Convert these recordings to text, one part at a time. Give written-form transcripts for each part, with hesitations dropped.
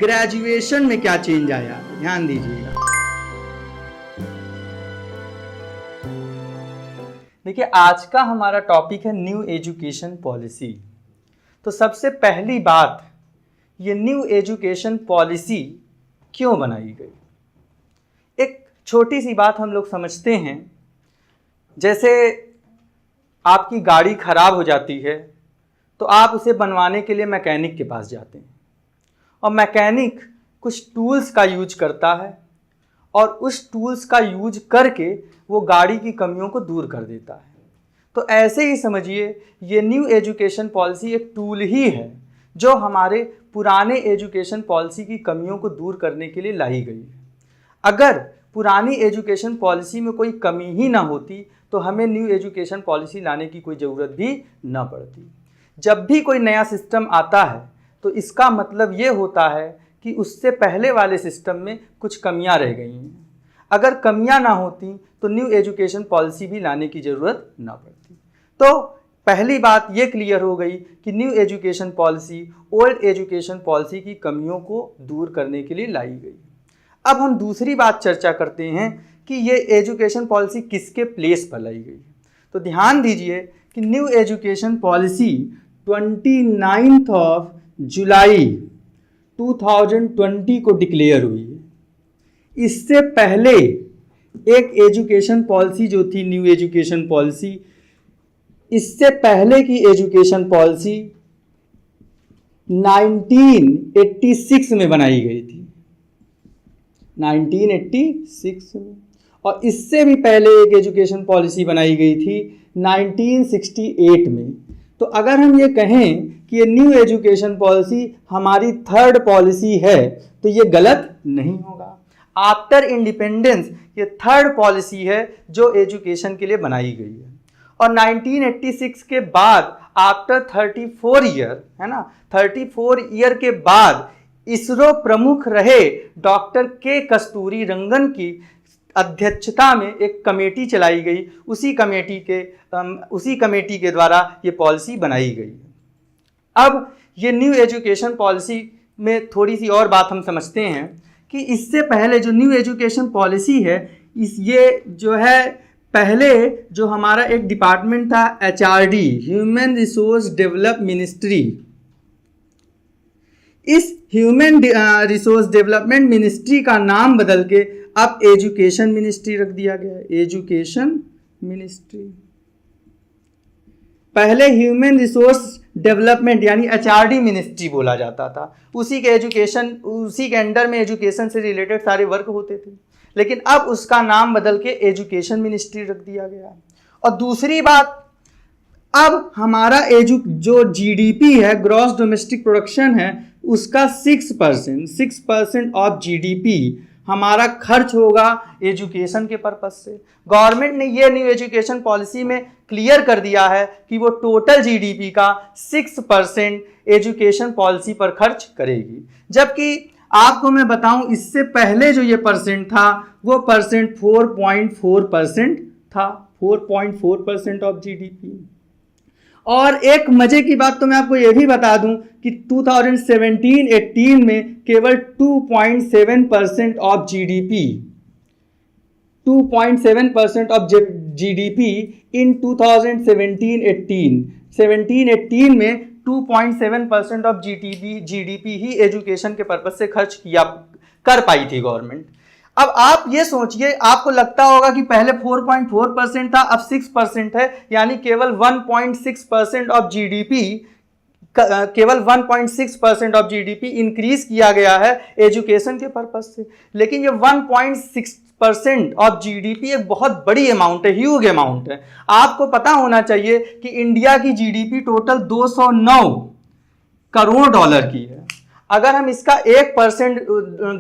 Graduation में क्या change आया, ध्यान दीजिएगा। देखिए, आज का हमारा टॉपिक है न्यू एजुकेशन पॉलिसी। तो सबसे पहली बात, ये न्यू एजुकेशन पॉलिसी क्यों बनाई गई? एक छोटी सी बात हम लोग समझते हैं। जैसे आपकी गाड़ी खराब हो जाती है तो आप उसे बनवाने के लिए मैकेनिक के पास जाते हैं, और मैकेनिक कुछ टूल्स का यूज करता है और उस टूल्स का यूज करके वो गाड़ी की कमियों को दूर कर देता है। तो ऐसे ही समझिए, ये न्यू एजुकेशन पॉलिसी एक टूल ही है जो हमारे पुराने एजुकेशन पॉलिसी की कमियों को दूर करने के लिए लाई गई है। अगर पुरानी एजुकेशन पॉलिसी में कोई कमी ही ना होती तो हमें न्यू एजुकेशन पॉलिसी लाने की कोई ज़रूरत भी ना पड़ती। जब भी कोई नया सिस्टम आता है तो इसका मतलब ये होता है कि उससे पहले वाले सिस्टम में कुछ कमियां रह गई हैं। अगर कमियां ना होती तो न्यू एजुकेशन पॉलिसी भी लाने की ज़रूरत ना पड़ती। तो पहली बात ये क्लियर हो गई कि new education policy old education policy की कमियों को दूर करने के लिए लाई गई। अब हम दूसरी बात चर्चा करते हैं कि ये एजुकेशन पॉलिसी किसके प्लेस पर लाई गई है। तो ध्यान दीजिए कि न्यू एजुकेशन पॉलिसी 29 जुलाई 2020 को डिक्लेयर हुई है। इससे पहले एक एजुकेशन पॉलिसी जो थी न्यू एजुकेशन पॉलिसी, इससे पहले की एजुकेशन पॉलिसी 1986 में बनाई गई थी, 1986 में। और इससे भी पहले एक एजुकेशन पॉलिसी बनाई गई थी 1968 में। तो अगर हम ये कहें कि ये न्यू एजुकेशन पॉलिसी हमारी थर्ड पॉलिसी है तो ये गलत नहीं होगा। आफ्टर इंडिपेंडेंस ये थर्ड पॉलिसी है जो एजुकेशन के लिए बनाई गई है। और 1986 के बाद आफ्टर 34 ईयर, है ना, 34 ईयर के बाद इसरो प्रमुख रहे डॉक्टर के कस्तूरी रंगन की अध्यक्षता में एक कमेटी चलाई गई। उसी कमेटी के द्वारा ये पॉलिसी बनाई गई। अब ये न्यू एजुकेशन पॉलिसी में थोड़ी सी और बात हम समझते हैं कि इससे पहले जो न्यू एजुकेशन पॉलिसी है, ये जो है पहले जो हमारा एक डिपार्टमेंट था HRD, human resource develop ministry, इस ह्यूमन रिसोर्स डेवलपमेंट मिनिस्ट्री का नाम बदल के अब एजुकेशन मिनिस्ट्री रख दिया गया है। एजुकेशन मिनिस्ट्री, पहले ह्यूमन रिसोर्स डेवलपमेंट यानी HRD मिनिस्ट्री बोला जाता था। उसी के अंडर में एजुकेशन से रिलेटेड सारे वर्क होते थे, लेकिन अब उसका नाम बदल के एजुकेशन मिनिस्ट्री रख दिया गया। और दूसरी बात, अब हमारा जो GDP है, ग्रॉस डोमेस्टिक प्रोडक्शन है, उसका 6% ऑफ GDP हमारा खर्च होगा एजुकेशन के पर्पज से। गवर्नमेंट ने ये न्यू एजुकेशन पॉलिसी में क्लियर कर दिया है कि वो टोटल GDP का 6% एजुकेशन पॉलिसी पर खर्च करेगी। जबकि आपको मैं बताऊं, इससे पहले जो ये परसेंट था वो परसेंट 4.4% था, 4.4% ऑफ GDP। और एक मजे की बात तो मैं आपको ये भी बता दूं कि 2017-18 में केवल 2.7% ऑफ GDP, 2.7% ऑफ GDP इन 2017-18 में 2.7% ऑफ GDP ही एजुकेशन के पर्पज से खर्च कर पाई थी गवर्नमेंट। अब आप ये सोचिए, आपको लगता होगा कि पहले 4.4% था, अब 6% है, यानी केवल 1.6% ऑफ GDP, केवल 1.6% ऑफ GDP इंक्रीज किया गया है एजुकेशन के पर्पज से। लेकिन ये 1.6% ऑफ GDP एक बहुत बड़ी अमाउंट है, ह्यूज अमाउंट है। आपको पता होना चाहिए कि इंडिया की GDP टोटल 209 करोड़ डॉलर की है। अगर हम इसका 1%,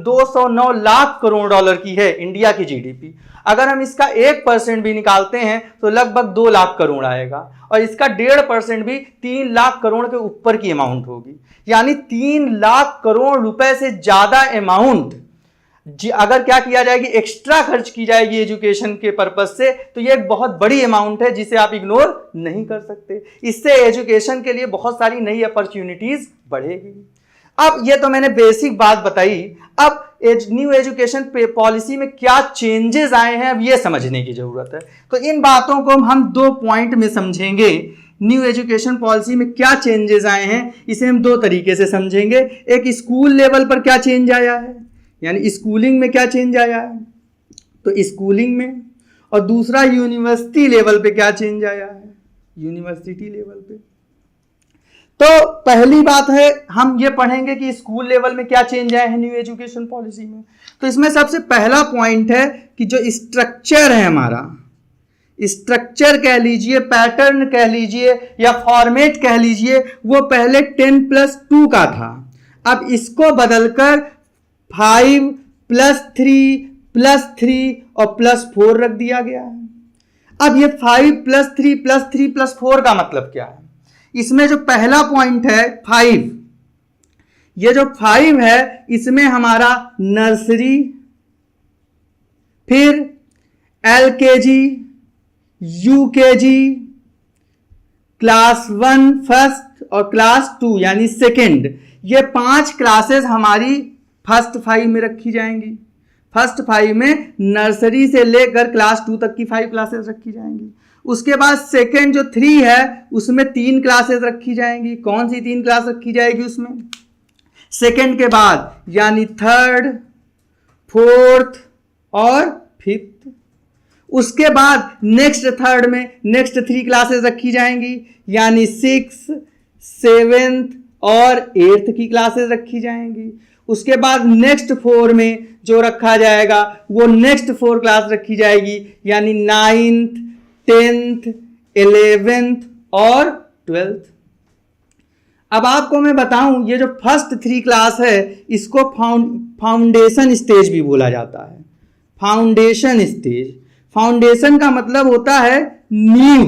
209 लाख करोड़ डॉलर की है इंडिया की GDP, अगर हम इसका 1% भी निकालते हैं तो लगभग 2 लाख करोड़ आएगा, और इसका 1.5% भी 3 लाख करोड़ के ऊपर की अमाउंट होगी। यानी 3 लाख करोड़ रुपए से ज्यादा अमाउंट अगर क्या किया जाएगी, एक्स्ट्रा खर्च की जाएगी एजुकेशन के पर्पज से, तो ये एक बहुत बड़ी अमाउंट है जिसे आप इग्नोर नहीं कर सकते। इससे एजुकेशन के लिए बहुत सारी नई अपॉर्चुनिटीज बढ़ेगी। अब ये तो मैंने बेसिक बात बताई, अब न्यू एजुकेशन पॉलिसी में क्या चेंजेस आए हैं अब ये समझने की जरूरत है। तो इन बातों को हम 2 पॉइंट में समझेंगे। न्यू एजुकेशन पॉलिसी में क्या चेंजेस आए हैं इसे हम 2 तरीके से समझेंगे। एक स्कूल लेवल पर क्या चेंज आया है, यानी स्कूलिंग में क्या चेंज आया है तो स्कूलिंग में, और दूसरा यूनिवर्सिटी लेवल पे क्या चेंज आया है, यूनिवर्सिटी लेवल पे। तो पहली बात है हम ये पढ़ेंगे कि स्कूल लेवल में क्या चेंज आए हैं न्यू एजुकेशन पॉलिसी में। तो इसमें सबसे पहला पॉइंट है कि जो स्ट्रक्चर है हमारा, स्ट्रक्चर कह लीजिए, पैटर्न कह लीजिए या फॉर्मेट कह लीजिए, वो पहले 10+2 का था। अब इसको बदलकर 5+3+3 और +4 रख दिया गया है। अब ये 5+3+3+4 का मतलब क्या है? इसमें जो पहला पॉइंट है 5, ये जो 5 है इसमें हमारा नर्सरी, फिर LKG, UKG, क्लास 1 फर्स्ट और क्लास 2 यानी सेकेंड, ये 5 क्लासेस हमारी फर्स्ट 5 में रखी जाएंगी। फर्स्ट 5 में नर्सरी से लेकर क्लास 2 तक की 5 क्लासेस रखी जाएंगी। उसके बाद सेकेंड जो 3 है उसमें 3 क्लासेस रखी जाएंगी। कौन सी 3 क्लास रखी जाएगी उसमें? सेकेंड के बाद यानी थर्ड, फोर्थ और फिफ्थ। उसके बाद नेक्स्ट थर्ड में नेक्स्ट 3 क्लासेस रखी जाएंगी, यानी 6, 7 और 8 की क्लासेस रखी जाएंगी। उसके बाद नेक्स्ट 4 में जो रखा जाएगा वो नेक्स्ट 4 क्लास रखी जाएगी, यानी 9th, 10th, 11th और 12th। अब आपको मैं बताऊं, ये जो फर्स्ट 3 क्लास है इसको फाउंडेशन स्टेज भी बोला जाता है। फाउंडेशन स्टेज, फाउंडेशन का मतलब होता है नींव।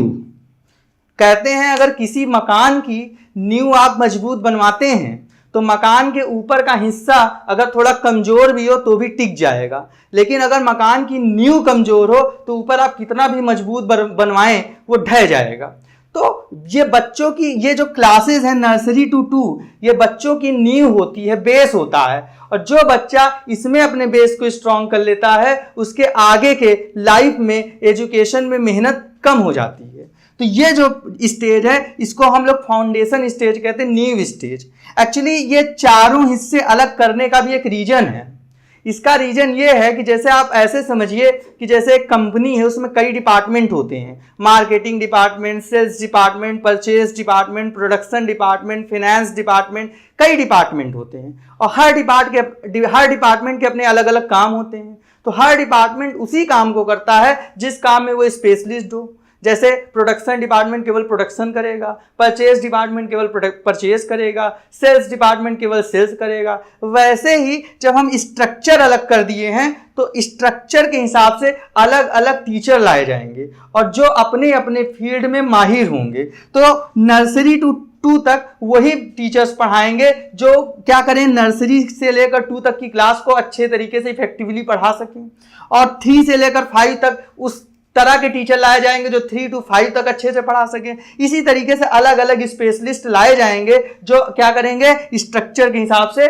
कहते हैं अगर किसी मकान की नींव आप मजबूत बनवाते हैं तो मकान के ऊपर का हिस्सा अगर थोड़ा कमजोर भी हो तो भी टिक जाएगा, लेकिन अगर मकान की नींव कमजोर हो तो ऊपर आप कितना भी मजबूत बनवाएं वो ढह जाएगा। तो ये बच्चों की ये जो क्लासेस है नर्सरी टू 2, ये बच्चों की नींव होती है, बेस होता है, और जो बच्चा इसमें अपने बेस को स्ट्रॉन्ग कर लेता है उसके आगे के लाइफ में एजुकेशन में मेहनत कम हो जाती है। तो ये जो स्टेज है इसको हम लोग फाउंडेशन स्टेज कहते हैं, नींव स्टेज। एक्चुअली ये चारों हिस्से अलग करने का भी एक रीजन है। इसका रीजन ये है कि जैसे आप ऐसे समझिए कि जैसे एक कंपनी है उसमें कई डिपार्टमेंट होते हैं, marketing department, sales department, purchase department, production department, finance department, कई डिपार्टमेंट होते हैं और हर डिपार्टमेंट के अपने अलग अलग काम होते हैं। तो हर डिपार्टमेंट उसी काम को करता है जिस काम में वो स्पेशलिस्ट हो। जैसे प्रोडक्शन डिपार्टमेंट केवल प्रोडक्शन करेगा, परचेज डिपार्टमेंट केवल परचेज करेगा, सेल्स डिपार्टमेंट केवल सेल्स करेगा। वैसे ही जब हम स्ट्रक्चर अलग कर दिए हैं तो स्ट्रक्चर के हिसाब से अलग अलग टीचर लाए जाएंगे और जो अपने अपने फील्ड में माहिर होंगे। तो नर्सरी टू 2 तक वही टीचर्स पढ़ाएंगे जो क्या करें, नर्सरी से लेकर 2 तक की क्लास को अच्छे तरीके से इफेक्टिवली पढ़ा सकें, और 3 से लेकर 5 तक उस तरह के टीचर लाए जाएंगे जो 3 to 5 तक अच्छे से पढ़ा सकें। इसी तरीके से अलग अलग स्पेशलिस्ट लाए जाएंगे जो क्या करेंगे, स्ट्रक्चर के हिसाब से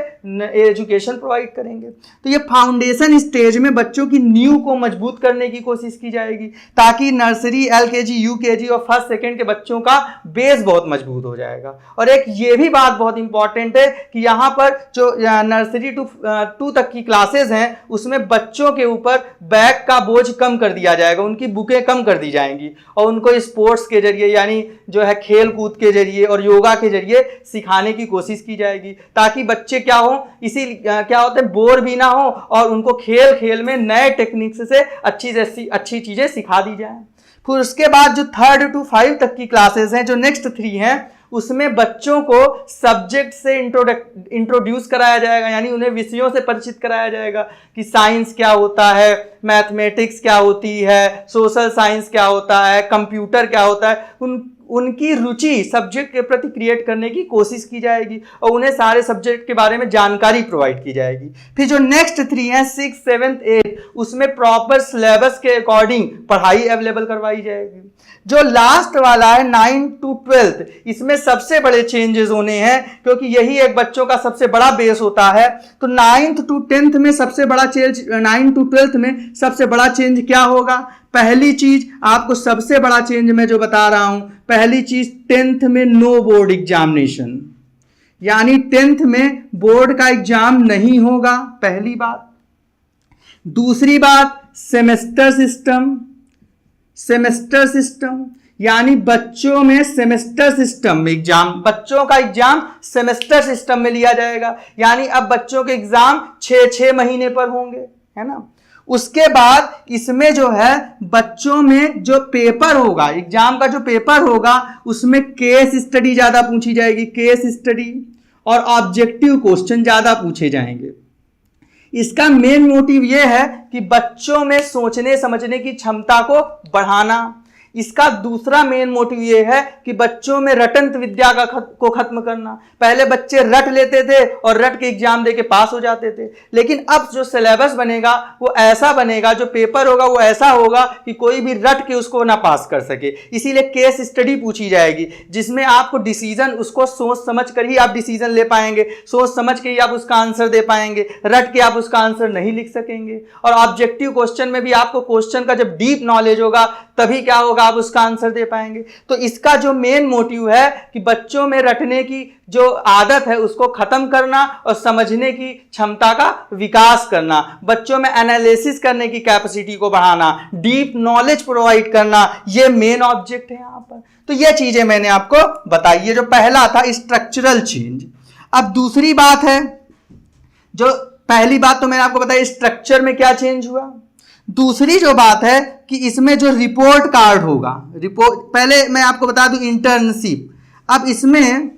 एजुकेशन प्रोवाइड करेंगे। तो ये फाउंडेशन स्टेज में बच्चों की नींव को मजबूत करने की कोशिश की जाएगी ताकि नर्सरी, LKG, UKG और फर्स्ट सेकेंड के बच्चों का बेस बहुत मजबूत हो जाएगा। और एक ये भी बात बहुत इंपॉर्टेंट है कि यहाँ पर जो नर्सरी टू 2 तक की क्लासेस हैं उसमें बच्चों के ऊपर बैग का बोझ कम कर दिया जाएगा, उनकी बुकें कम कर दी जाएंगी और उनको स्पोर्ट्स के जरिए यानी जो है खेल कूद के जरिए और योगा के जरिए सिखाने की कोशिश की जाएगी ताकि बच्चे क्या हो, इसी क्या होते हैं, बोर भी ना हो और उनको खेल खेल में नए टेक्निक्स से अच्छी चीजें सिखा दी जाए। फिर उसके बाद जो 3rd to 5 तक की क्लासेस हैं, जो नेक्स्ट 3 हैं, उसमें बच्चों को सब्जेक्ट से इंट्रोड्यूस कराया जाएगा, यानी उन्हें विषयों से परिचित कराया जाएगा कि साइंस क्या होता है, मैथमेटिक्स क्या होती है, सोशल साइंस क्या होता है, कंप्यूटर क्या होता है। उनकी रुचि सब्जेक्ट के प्रति क्रिएट करने की कोशिश की जाएगी और उन्हें सारे सब्जेक्ट के बारे में जानकारी प्रोवाइड की जाएगी। फिर जो नेक्स्ट 3 हैं 6, 7, 8, उसमें प्रॉपर सिलेबस के अकॉर्डिंग पढ़ाई अवेलेबल करवाई जाएगी। जो लास्ट वाला है 9 to 12, इसमें सबसे बड़े चेंजेस होने हैं क्योंकि यही एक बच्चों का सबसे बड़ा बेस होता है। तो 9th to 10th में सबसे बड़ा चेंज, 9 to 12th में सबसे बड़ा चेंज क्या होगा? पहली चीज आपको सबसे बड़ा चेंज मैं जो बता रहा हूं, पहली चीज 10th में नो बोर्ड एग्जामिनेशन, यानी 10th में बोर्ड का एग्जाम नहीं होगा, पहली बात। दूसरी बात सेमेस्टर सिस्टम, यानी बच्चों में सेमेस्टर सिस्टम में एग्जाम, बच्चों का एग्जाम सेमेस्टर सिस्टम में लिया जाएगा, यानी अब बच्चों के एग्जाम 6-6 महीने पर होंगे, है ना। उसके बाद इसमें जो है बच्चों में जो पेपर होगा, एग्जाम का जो पेपर होगा उसमें केस स्टडी ज्यादा पूछी जाएगी, केस स्टडी और ऑब्जेक्टिव क्वेश्चन ज्यादा पूछे जाएंगे। इसका मेन मोटिव यह है कि बच्चों में सोचने समझने की क्षमता को बढ़ाना। इसका दूसरा मेन मोटिव यह है कि बच्चों में रटंत विद्या को खत्म करना। पहले बच्चे रट लेते थे और रट के एग्जाम देके पास हो जाते थे, लेकिन अब जो सिलेबस बनेगा वो ऐसा बनेगा, जो पेपर होगा वो ऐसा होगा कि कोई भी रट के उसको ना पास कर सके। इसीलिए केस स्टडी पूछी जाएगी जिसमें आपको डिसीजन, उसको सोच समझ कर ही आप डिसीजन ले पाएंगे, सोच समझ के ही आप उसका आंसर दे पाएंगे, रट के आप उसका आंसर नहीं लिख सकेंगे। और ऑब्जेक्टिव क्वेश्चन में भी आपको क्वेश्चन का जब डीप नॉलेज होगा तभी क्या होगा, आप उसका आंसर दे पाएंगे। तो इसका जो मेन मोटिव है कि बच्चों में रटने की जो आदत है उसको खत्म करना और समझने की क्षमता का विकास करना, बच्चों में एनालिसिस करने की कैपेसिटी को बढ़ाना, डीप नॉलेज प्रोवाइड करना, ये मेन ऑब्जेक्ट है यहां पर। तो ये चीजें मैंने आपको बताई, ये जो पहला था स्ट्रक्चरल चेंज। अब दूसरी बात है, जो पहली बात तो मैंने आपको बताया स्ट्रक्चर में क्या चेंज हुआ। दूसरी जो बात है कि इसमें जो रिपोर्ट कार्ड होगा, रिपोर्ट, पहले मैं आपको बता दूं इंटर्नशिप, अब इसमें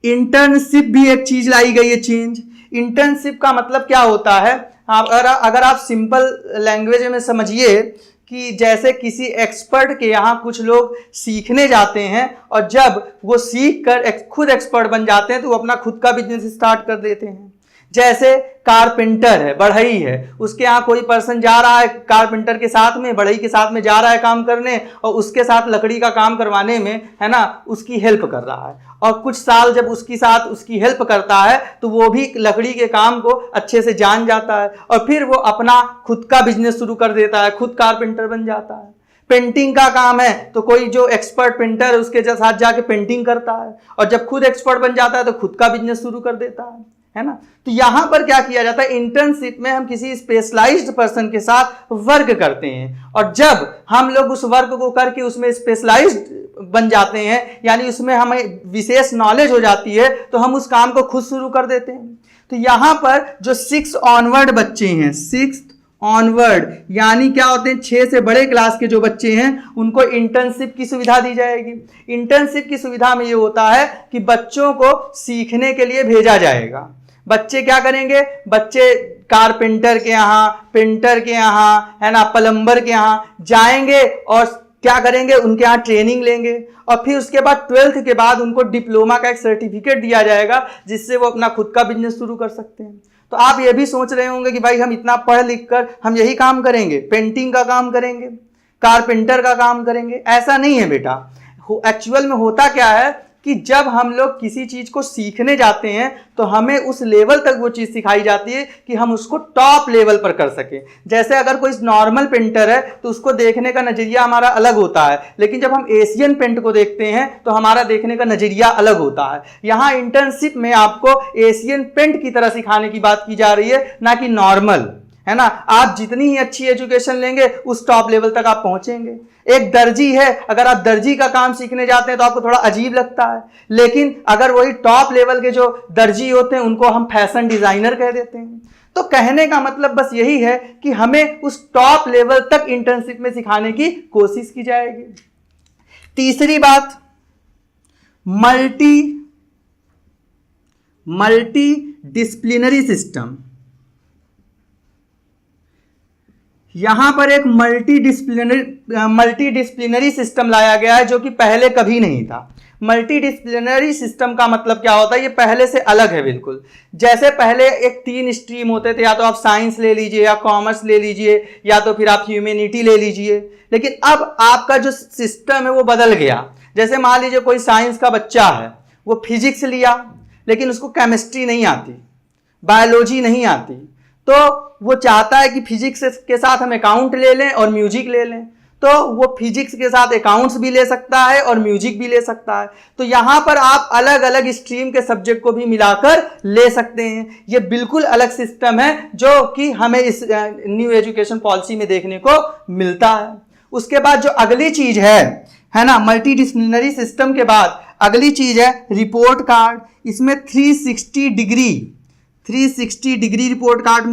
इंटर्नशिप भी एक चीज लाई गई है चेंज। इंटर्नशिप का मतलब क्या होता है, अगर आप सिंपल लैंग्वेज में समझिए कि जैसे किसी एक्सपर्ट के यहाँ कुछ लोग सीखने जाते हैं और जब वो सीख कर खुद एक्सपर्ट बन जाते हैं तो वो अपना खुद का बिजनेस स्टार्ट कर देते हैं। जैसे कारपेंटर है, बढ़ई है, उसके यहाँ कोई पर्सन जा रहा है कारपेंटर के साथ में, बढ़ई के साथ में जा रहा है काम करने और उसके साथ लकड़ी का काम करवाने में, है ना, उसकी हेल्प कर रहा है। और कुछ साल जब उसकी साथ उसकी हेल्प करता है तो वो भी लकड़ी के काम को अच्छे से जान जाता है और फिर वो अपना खुद का बिजनेस शुरू कर देता है, खुद कारपेंटर बन जाता है। पेंटिंग का काम है तो कोई जो एक्सपर्ट पेंटर है उसके साथ जाके पेंटिंग करता है और जब खुद एक्सपर्ट बन जाता है तो खुद का बिजनेस शुरू कर देता है ना। तो यहां पर क्या किया जाता है, इंटर्नशिप में हम किसी स्पेशलाइज्ड पर्सन के साथ वर्क करते हैं और जब हम लोग उस वर्क को करके उसमें स्पेशलाइज्ड बन जाते हैं, यानी उसमें हमें विशेष नॉलेज हो जाती है, तो हम उस काम को खुद शुरू कर देते हैं। तो यहां पर जो 6 ऑनवर्ड बच्चे हैं, 6 ऑनवर्ड यानी क्या होते हैं, 6 से बड़े क्लास के जो बच्चे हैं उनको इंटर्नशिप की सुविधा दी जाएगी। इंटर्नशिप की सुविधा में ये होता है कि बच्चों को सीखने के लिए भेजा जाएगा। बच्चे क्या करेंगे, बच्चे कारपेंटर के यहाँ, पेंटर के यहाँ, है ना, प्लम्बर के यहाँ जाएंगे और क्या करेंगे, उनके यहाँ ट्रेनिंग लेंगे और फिर उसके बाद 12th के बाद उनको डिप्लोमा का एक सर्टिफिकेट दिया जाएगा जिससे वो अपना खुद का बिजनेस शुरू कर सकते हैं। तो आप ये भी सोच रहे होंगे कि भाई हम इतना पढ़ लिख कर हम यही काम करेंगे, पेंटिंग का काम करेंगे, कारपेंटर का काम करेंगे। ऐसा नहीं है बेटा। एक्चुअल में होता क्या है कि जब हम लोग किसी चीज को सीखने जाते हैं तो हमें उस लेवल तक वो चीज सिखाई जाती है कि हम उसको टॉप लेवल पर कर सकें। जैसे अगर कोई नॉर्मल पेंटर है तो उसको देखने का नजरिया हमारा अलग होता है, लेकिन जब हम एशियन पेंट को देखते हैं तो हमारा देखने का नजरिया अलग होता है। यहाँ इंटर्नशिप में आपको एशियन पेंट की तरह सिखाने की बात की जा रही है, ना कि नॉर्मल, है ना। आप जितनी ही अच्छी एजुकेशन लेंगे उस टॉप लेवल तक आप पहुंचेंगे। एक दर्जी है, अगर आप दर्जी का काम सीखने जाते हैं तो आपको थोड़ा अजीब लगता है, लेकिन अगर वही टॉप लेवल के जो दर्जी होते हैं उनको हम फैशन डिजाइनर कह देते हैं। तो कहने का मतलब बस यही है कि हमें उस टॉप लेवल तक इंटर्नशिप में सिखाने की कोशिश की जाएगी। तीसरी बात, मल्टी डिसिप्लिनरी सिस्टम, यहाँ पर एक मल्टी डिसिप्लिनरी सिस्टम लाया गया है जो कि पहले कभी नहीं था। मल्टी डिसिप्लिनरी सिस्टम का मतलब क्या होता है, ये पहले से अलग है बिल्कुल। जैसे पहले एक 3 स्ट्रीम होते थे, या तो आप साइंस ले लीजिए या कॉमर्स ले लीजिए या तो फिर आप ह्यूमैनिटी ले लीजिए, लेकिन अब आपका जो सिस्टम है वो बदल गया। जैसे मान लीजिए कोई साइंस का बच्चा है, वो फिजिक्स लिया लेकिन उसको केमिस्ट्री नहीं आती, बायोलॉजी नहीं आती, तो वो चाहता है कि फिजिक्स के साथ हम अकाउंट ले लें और म्यूजिक ले लें, तो वो फिजिक्स के साथ अकाउंट्स भी ले सकता है और म्यूजिक भी ले सकता है। तो यहाँ पर आप अलग अलग स्ट्रीम के सब्जेक्ट को भी मिलाकर ले सकते हैं। ये बिल्कुल अलग सिस्टम है जो कि हमें इस न्यू एजुकेशन पॉलिसी में देखने को मिलता है। उसके बाद जो अगली चीज है ना, मल्टी डिसिप्लिनरी सिस्टम के बाद अगली चीज है रिपोर्ट कार्ड। इसमें 360 डिग्री रिपोर्ट कार्ड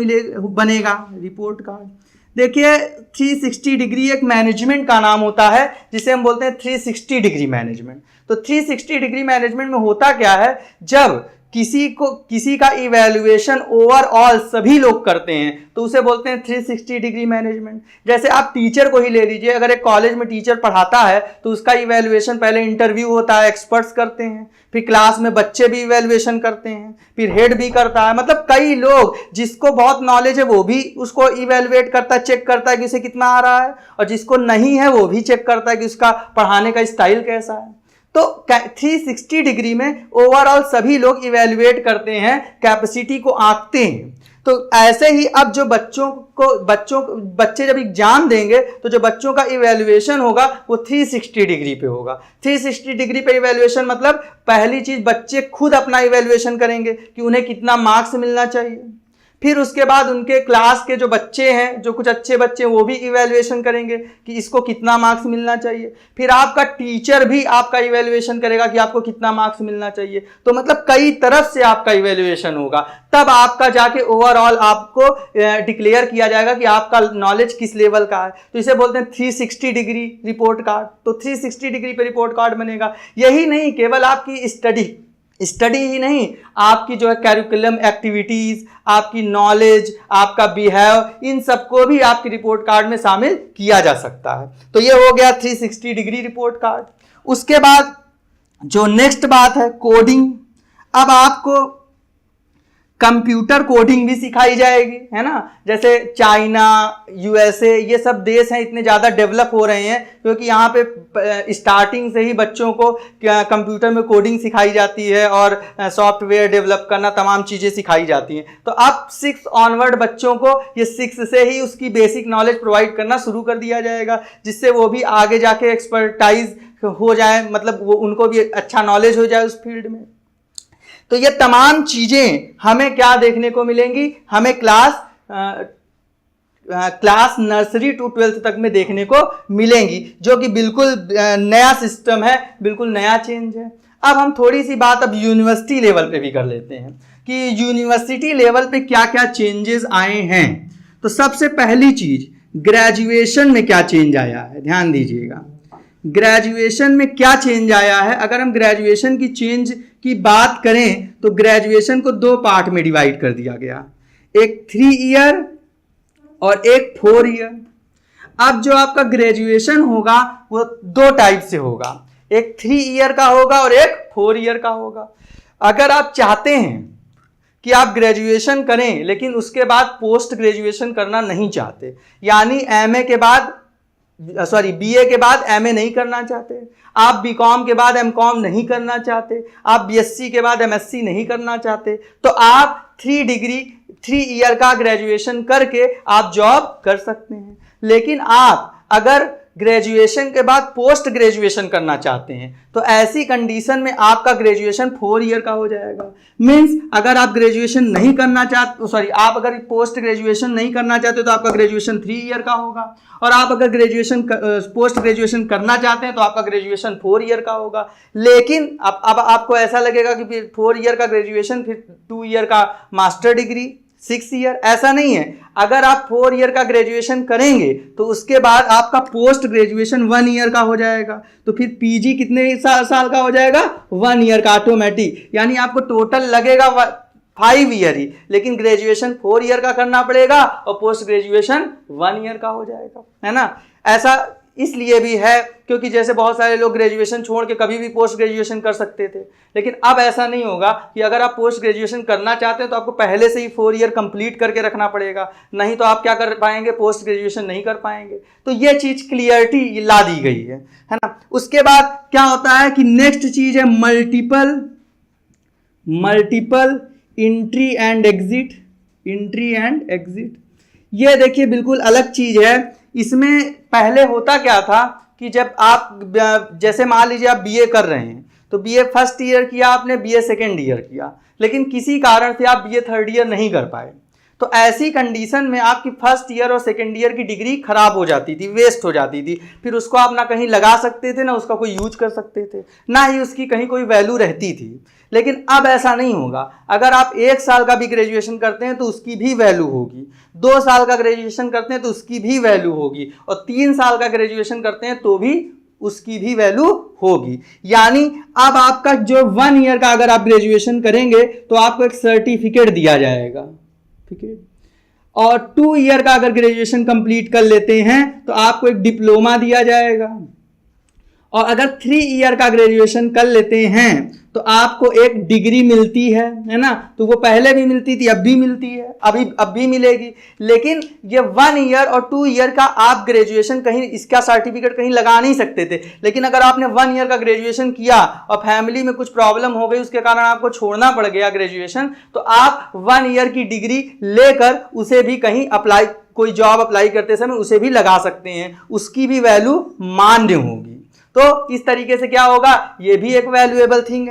बनेगा। रिपोर्ट कार्ड देखिए 360 डिग्री एक मैनेजमेंट का नाम होता है जिसे हम बोलते हैं 360 डिग्री मैनेजमेंट। तो 360 डिग्री मैनेजमेंट में होता क्या है, जब किसी का इवैल्यूएशन ओवरऑल सभी लोग करते हैं तो उसे बोलते हैं 360 डिग्री मैनेजमेंट। जैसे आप टीचर को ही ले लीजिए, अगर एक कॉलेज में टीचर पढ़ाता है तो उसका इवैल्यूएशन पहले इंटरव्यू होता है, एक्सपर्ट्स करते हैं, फिर क्लास में बच्चे भी इवैल्यूएशन करते हैं, फिर हेड भी करता है, मतलब कई लोग, जिसको बहुत नॉलेज है वो भी उसको इवैल्यूएट करता है, चेक करता है कि उसे कितना आ रहा है, और जिसको नहीं है वो भी चेक करता है कि उसका पढ़ाने का स्टाइल कैसा है। तो 360 डिग्री में ओवरऑल सभी लोग इवैल्यूएट करते हैं, कैपेसिटी को आंकते हैं। तो ऐसे ही अब जो बच्चे जब एग्जाम देंगे तो जो बच्चों का इवैल्यूएशन होगा वो 360 डिग्री पे होगा। 360 डिग्री पे इवैल्यूएशन मतलब पहली चीज बच्चे खुद अपना इवैल्यूएशन करेंगे कि उन्हें कितना मार्क्स मिलना चाहिए, फिर उसके बाद उनके क्लास के जो बच्चे हैं, जो कुछ अच्छे बच्चे हैं, वो भी इवैल्यूएशन करेंगे कि इसको कितना मार्क्स मिलना चाहिए, फिर आपका टीचर भी आपका इवैल्यूएशन करेगा कि आपको कितना मार्क्स मिलना चाहिए। तो मतलब कई तरफ से आपका इवैल्यूएशन होगा, तब आपका जाके ओवरऑल आपको डिक्लेयर किया जाएगा कि आपका नॉलेज किस लेवल का है। तो इसे बोलते हैं 360 डिग्री रिपोर्ट कार्ड। तो 360 डिग्री पे रिपोर्ट कार्ड बनेगा। यही नहीं, केवल आपकी स्टडी ही नहीं, आपकी जो है कैरिकुलम एक्टिविटीज, आपकी नॉलेज, आपका बिहेव, इन सबको भी आपकी रिपोर्ट कार्ड में शामिल किया जा सकता है। तो ये हो गया 360 डिग्री रिपोर्ट कार्ड। उसके बाद जो नेक्स्ट बात है कोडिंग। अब आपको कंप्यूटर कोडिंग भी सिखाई जाएगी, है ना। जैसे चाइना, यूएसए, ये सब देश हैं इतने ज़्यादा डेवलप हो रहे हैं क्योंकि यहाँ पे स्टार्टिंग से ही बच्चों को कंप्यूटर में कोडिंग सिखाई जाती है और सॉफ्टवेयर डेवलप करना, तमाम चीज़ें सिखाई जाती हैं। तो अब 6 ऑनवर्ड बच्चों को ये 6 से ही उसकी बेसिक नॉलेज प्रोवाइड करना शुरू कर दिया जाएगा, जिससे वो भी आगे जाके एक्सपर्टाइज हो जाए, मतलब वो उनको भी अच्छा नॉलेज हो जाए उस फील्ड में। तो ये तमाम चीजें हमें क्या देखने को मिलेंगी, हमें क्लास नर्सरी टू 12th तक में देखने को मिलेंगी, जो कि बिल्कुल नया सिस्टम है, बिल्कुल नया चेंज है। अब हम थोड़ी सी बात अब यूनिवर्सिटी लेवल पे भी कर लेते हैं कि यूनिवर्सिटी लेवल पे क्या क्या चेंजेस आए हैं। तो सबसे पहली चीज, ग्रेजुएशन में क्या चेंज आया है, ध्यान दीजिएगा। ग्रेजुएशन में क्या चेंज आया है, अगर हम ग्रेजुएशन की चेंज की बात करें तो ग्रेजुएशन को 2 पार्ट में डिवाइड कर दिया गया, एक 3 ईयर और एक 4 ईयर। अब जो आपका ग्रेजुएशन होगा वो 2 टाइप से होगा, एक 3 ईयर का होगा और एक 4 ईयर का होगा। अगर आप चाहते हैं कि आप ग्रेजुएशन करें लेकिन उसके बाद पोस्ट ग्रेजुएशन करना नहीं चाहते, यानी बीए के बाद एमए नहीं करना चाहते, आप बीकॉम के बाद एमकॉम नहीं करना चाहते, आप बीएससी के बाद एमएससी नहीं करना चाहते, तो आप 3 ईयर का ग्रेजुएशन करके आप जॉब कर सकते हैं। लेकिन आप अगर ग्रेजुएशन के बाद पोस्ट ग्रेजुएशन करना चाहते हैं तो ऐसी कंडीशन में आपका ग्रेजुएशन 4 ईयर का हो जाएगा। मींस अगर आप ग्रेजुएशन नहीं करना चाहते, आप अगर पोस्ट ग्रेजुएशन नहीं करना चाहते तो आपका ग्रेजुएशन 3 ईयर का होगा, और आप अगर पोस्ट ग्रेजुएशन करना चाहते हैं तो आपका ग्रेजुएशन 4 ईयर का होगा। लेकिन अब आपको ऐसा लगेगा कि फिर 4 ईयर का ग्रेजुएशन, फिर 2 ईयर का मास्टर डिग्री, 6 ईयर, ऐसा नहीं है। अगर आप 4 ईयर का ग्रेजुएशन करेंगे तो उसके बाद आपका पोस्ट ग्रेजुएशन 1 ईयर का हो जाएगा, तो फिर पीजी कितने साल का हो जाएगा, 1 ईयर का ऑटोमेटिक। यानी आपको टोटल लगेगा 5 ईयर ही, लेकिन ग्रेजुएशन 4 ईयर का करना पड़ेगा और पोस्ट ग्रेजुएशन 1 ईयर का हो जाएगा, है ना। ऐसा इसलिए भी है क्योंकि जैसे बहुत सारे लोग ग्रेजुएशन छोड़ के कभी भी पोस्ट ग्रेजुएशन कर सकते थे, लेकिन अब ऐसा नहीं होगा कि अगर आप पोस्ट ग्रेजुएशन करना चाहते हैं तो आपको पहले से ही 4 ईयर कंप्लीट करके रखना पड़ेगा, नहीं तो आप क्या कर पाएंगे, पोस्ट ग्रेजुएशन नहीं कर पाएंगे। तो ये चीज़ क्लियरिटी ला दी गई है ना। उसके बाद क्या होता है कि नेक्स्ट चीज़ है मल्टीपल एंट्री एंड एग्जिट। ये देखिए बिल्कुल अलग चीज़ है। इसमें पहले होता क्या था कि जब आप जैसे मान लीजिए आप बीए कर रहे हैं तो बीए फर्स्ट ईयर किया आपने, बीए सेकेंड ईयर किया, लेकिन किसी कारण से आप बीए थर्ड ईयर नहीं कर पाए, तो ऐसी कंडीशन में आपकी फर्स्ट ईयर और सेकेंड ईयर की डिग्री खराब हो जाती थी, वेस्ट हो जाती थी। फिर उसको आप ना कहीं लगा सकते थे, ना उसका कोई यूज कर सकते थे, ना ही उसकी कहीं कोई वैल्यू रहती थी। लेकिन अब ऐसा नहीं होगा। अगर आप 1 साल का भी ग्रेजुएशन करते हैं तो उसकी भी वैल्यू होगी, 2 साल का ग्रेजुएशन करते हैं तो उसकी भी वैल्यू होगी, और 3 साल का ग्रेजुएशन करते हैं तो भी उसकी भी वैल्यू होगी। यानी अब आपका जो 1 ईयर का अगर आप ग्रेजुएशन करेंगे तो आपको एक सर्टिफिकेट दिया जाएगा, ठीक है। और 2 ईयर का अगर ग्रेजुएशन कंप्लीट कर लेते हैं तो आपको एक डिप्लोमा दिया जाएगा, और अगर 3 ईयर का ग्रेजुएशन कर लेते हैं तो आपको एक डिग्री मिलती है ना। तो वो पहले भी मिलती थी, अब भी मिलती है, अब भी मिलेगी। लेकिन ये 1 ईयर और 2 ईयर का आप ग्रेजुएशन कहीं इसका सर्टिफिकेट कहीं लगा नहीं सकते थे। लेकिन अगर आपने 1 ईयर का ग्रेजुएशन किया और फैमिली में कुछ प्रॉब्लम हो गई, उसके कारण आपको छोड़ना पड़ गया ग्रेजुएशन, तो आप 1 ईयर की डिग्री लेकर उसे भी कहीं अप्लाई, कोई जॉब अप्लाई करते समय उसे भी लगा सकते हैं, उसकी भी वैल्यू मान्य होगी। तो इस तरीके से क्या होगा, ये भी एक वैल्यूएबल थिंग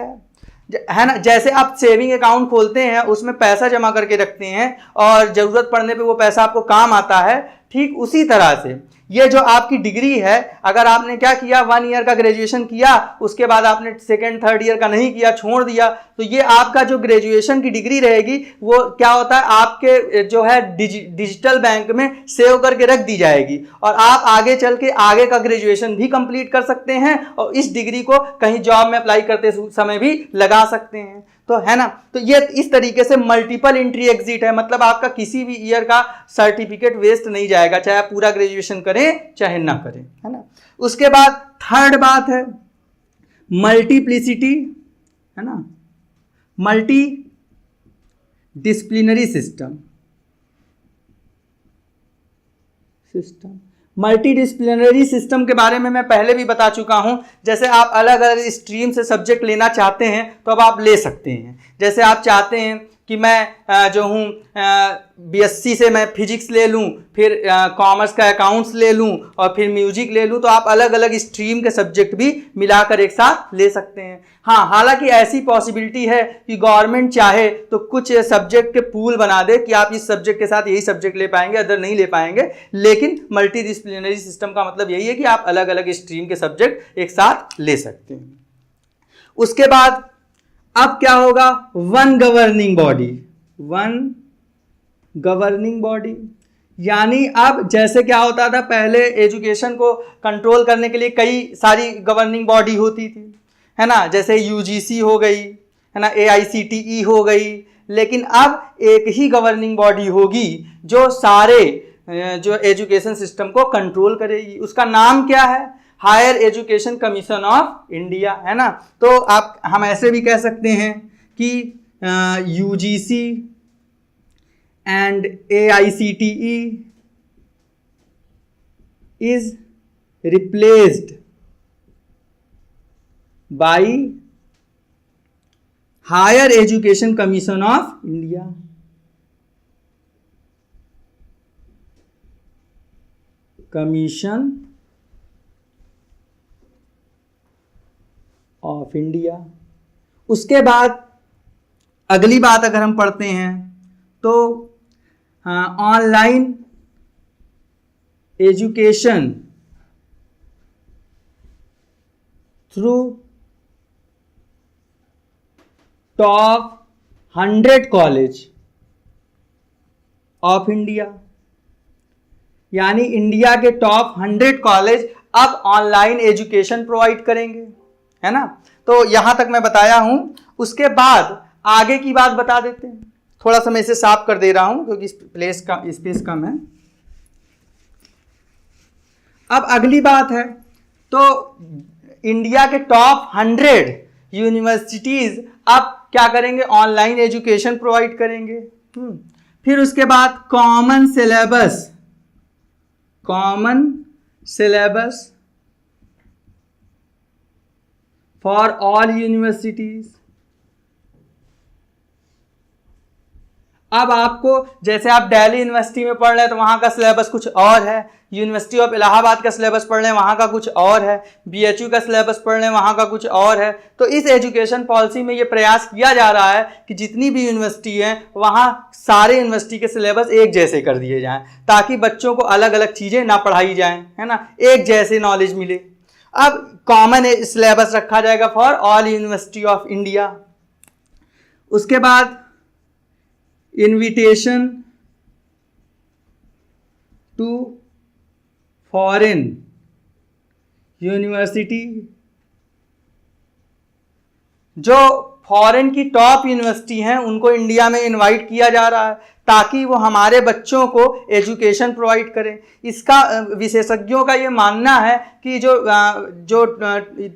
है ना। जैसे आप सेविंग अकाउंट खोलते हैं, उसमें पैसा जमा करके रखते हैं और जरूरत पड़ने पे वो पैसा आपको काम आता है, ठीक उसी तरह से ये जो आपकी डिग्री है, अगर आपने क्या किया, 1 ईयर का ग्रेजुएशन किया, उसके बाद आपने सेकेंड थर्ड ईयर का नहीं किया, छोड़ दिया, तो ये आपका जो ग्रेजुएशन की डिग्री रहेगी वो क्या होता है, आपके जो है डिजिटल बैंक में सेव करके रख दी जाएगी, और आप आगे चल के आगे का ग्रेजुएशन भी कंप्लीट कर सकते हैं और इस डिग्री को कहीं जॉब में अप्लाई करते समय भी लगा सकते हैं। तो है ना। तो ये इस तरीके से मल्टीपल एंट्री एग्जिट है, मतलब आपका किसी भी ईयर का सर्टिफिकेट वेस्ट नहीं जाएगा, चाहे आप पूरा ग्रेजुएशन करें चाहे ना करें, है ना। उसके बाद थर्ड बात है मल्टीप्लिसिटी, है ना, multi disciplinary system. Multi disciplinary system के बारे में मैं पहले भी बता चुका हूं। जैसे आप अलग अलग स्ट्रीम से सब्जेक्ट लेना चाहते हैं तो अब आप ले सकते हैं। जैसे आप चाहते हैं कि मैं जो हूँ बीएससी से मैं फिजिक्स ले लूँ, फिर कॉमर्स का अकाउंट्स ले लूँ और फिर म्यूजिक ले लूँ, तो आप अलग अलग स्ट्रीम के सब्जेक्ट भी मिलाकर एक साथ ले सकते हैं। हाँ, हालांकि ऐसी पॉसिबिलिटी है कि गवर्नमेंट चाहे तो कुछ सब्जेक्ट के पूल बना दे कि आप इस सब्जेक्ट के साथ यही सब्जेक्ट ले पाएंगे, अदर नहीं ले पाएंगे, लेकिन मल्टी डिसिप्लिनरी सिस्टम का मतलब यही है कि आप अलग अलग स्ट्रीम के सब्जेक्ट एक साथ ले सकते हैं। उसके बाद अब क्या होगा, वन गवर्निंग बॉडी, यानी अब जैसे क्या होता था, पहले एजुकेशन को कंट्रोल करने के लिए कई सारी गवर्निंग बॉडी होती थी, है ना, जैसे यूजीसी हो गई, है ना, AICTE हो गई, लेकिन अब एक ही गवर्निंग बॉडी होगी जो सारे जो एजुकेशन सिस्टम को कंट्रोल करेगी। उसका नाम क्या है, higher education commission of India, है ना। तो हम ऐसे भी कह सकते हैं कि UGC and AICTE is replaced by higher education commission of India. Commission of India. उसके बाद अगली बात अगर हम पढ़ते हैं तो online education through top 100 college of India, यानी इंडिया के टॉप 100 कॉलेज अब ऑनलाइन एजुकेशन प्रोवाइड करेंगे, है ना। तो यहां तक मैं बताया हूं। उसके बाद आगे की बात बता देते हैं। थोड़ा सा मैं इसे साफ कर दे रहा हूं क्योंकि स्पेस कम है। अब अगली बात है, तो इंडिया के टॉप 100 यूनिवर्सिटीज अब क्या करेंगे, ऑनलाइन एजुकेशन प्रोवाइड करेंगे। फिर उसके बाद common syllabus for all universities. अब आपको, जैसे आप दिल्ली यूनिवर्सिटी में पढ़ रहे हैं तो वहाँ का सिलेबस कुछ और है, यूनिवर्सिटी ऑफ इलाहाबाद का सिलेबस पढ़ रहे हैं वहाँ का कुछ और है, बीएचयू का सिलेबस पढ़ रहे हैं वहाँ का कुछ और है। तो इस एजुकेशन पॉलिसी में ये प्रयास किया जा रहा है कि जितनी भी यूनिवर्सिटी हैं वहाँ सारे यूनिवर्सिटी के सिलेबस एक जैसे कर दिए जाएँ, ताकि बच्चों को अलग अलग चीज़ें ना पढ़ाई जाएँ, है ना, एक जैसे नॉलेज मिले। अब कॉमन सिलेबस रखा जाएगा for all university of India. उसके बाद इन्विटेशन टू फॉरेन यूनिवर्सिटी, जो फॉरेन की टॉप यूनिवर्सिटी हैं उनको इंडिया में इनवाइट किया जा रहा है ताकि वो हमारे बच्चों को एजुकेशन प्रोवाइड करें। इसका विशेषज्ञों का ये मानना है कि जो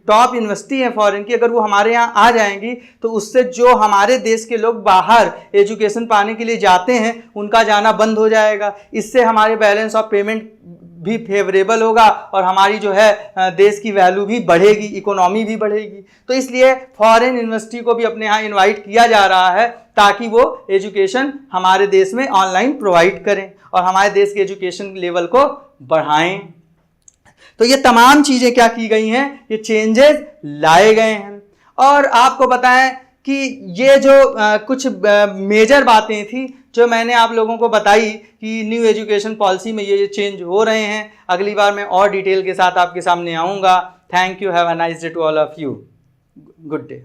टॉप यूनिवर्सिटी है फॉरेन की, अगर वो हमारे यहाँ आ जाएंगी तो उससे जो हमारे देश के लोग बाहर एजुकेशन पाने के लिए जाते हैं उनका जाना बंद हो जाएगा। इससे हमारे बैलेंस ऑफ पेमेंट भी फेवरेबल होगा और हमारी जो है देश की वैल्यू भी बढ़ेगी, इकोनॉमी भी बढ़ेगी। तो इसलिए फॉरेन यूनिवर्सिटी को भी अपने यहाँ इनवाइट किया जा रहा है ताकि वो एजुकेशन हमारे देश में ऑनलाइन प्रोवाइड करें और हमारे देश के एजुकेशन लेवल को बढ़ाएं। तो ये तमाम चीज़ें क्या की गई हैं, ये चेंजेस लाए गए हैं। और आपको बताएं कि ये जो कुछ मेजर बातें थी जो मैंने आप लोगों को बताई कि न्यू एजुकेशन पॉलिसी में ये चेंज हो रहे हैं। अगली बार मैं और डिटेल के साथ आपके सामने आऊँगा। Thank you, have a nice day to all of you, good day.